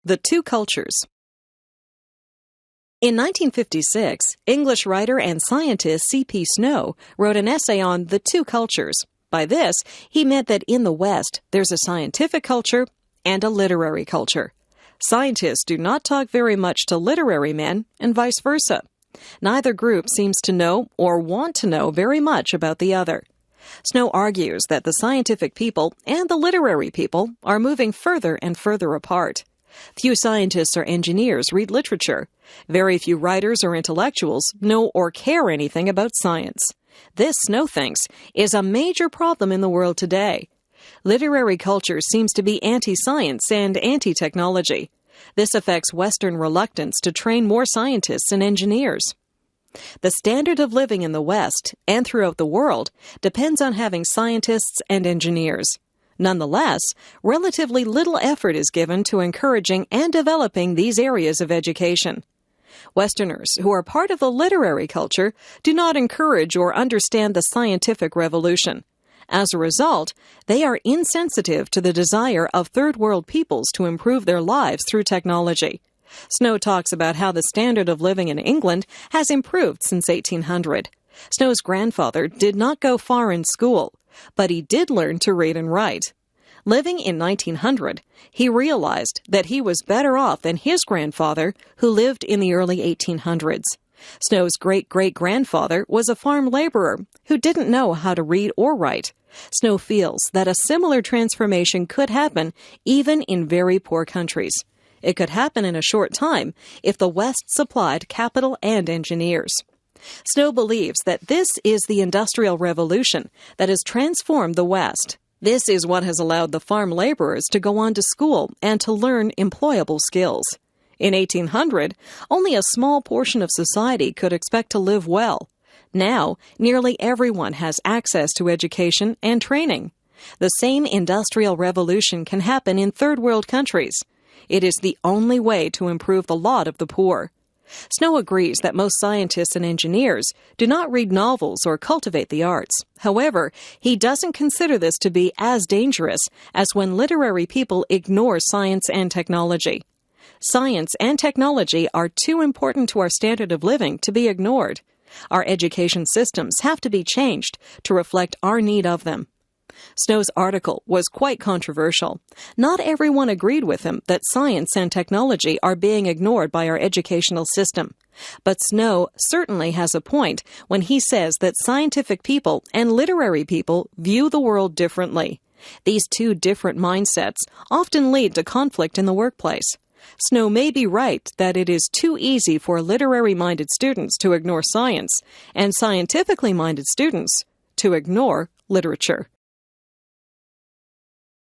The Two Cultures. In 1956, English writer and scientist C.P. Snow wrote an essay on the two cultures. By this, he meant that in the West, there's a scientific culture and a literary culture. Scientists do not talk very much to literary men, and vice versa. Neither group seems to know or want to know very much about the other. Snow argues that the scientific people and the literary people are moving further and further apart. Few scientists or engineers read literature. Very few writers or intellectuals know or care anything about science. This, Snow thinks, is a major problem in the world today. Literary culture seems to be anti-science and anti-technology. This affects Western reluctance to train more scientists and engineers. The standard of living in the West and throughout the world depends on having scientists and engineers. Nonetheless, relatively little effort is given to encouraging and developing these areas of education. Westerners who are part of the literary culture do not encourage or understand the scientific revolution. As a result, they are insensitive to the desire of third world peoples to improve their lives through technology. Snow talks about how the standard of living in England has improved since 1800. Snow's grandfather did not go far in school, but he did learn to read and write. Living in 1900, he realized that he was better off than his grandfather, who lived in the early 1800s. Snow's great-great-grandfather was a farm laborer who didn't know how to read or write. Snow feels that a similar transformation could happen even in very poor countries. It could happen in a short time if the West supplied capital and engineers. Snow believes that this is the Industrial Revolution that has transformed the West. This is what has allowed the farm laborers to go on to school and to learn employable skills. In 1800, only a small portion of society could expect to live well. Now, nearly everyone has access to education and training. The same Industrial Revolution can happen in third world countries. It is the only way to improve the lot of the poor. Snow agrees that most scientists and engineers do not read novels or cultivate the arts. However, he doesn't consider this to be as dangerous as when literary people ignore science and technology. Science and technology are too important to our standard of living to be ignored. Our education systems have to be changed to reflect our need of them. Snow's article was quite controversial. Not everyone agreed with him that science and technology are being ignored by our educational system. But Snow certainly has a point when he says that scientific people and literary people view the world differently. These two different mindsets often lead to conflict in the workplace. Snow may be right that it is too easy for literary-minded students to ignore science and scientifically minded students to ignore literature.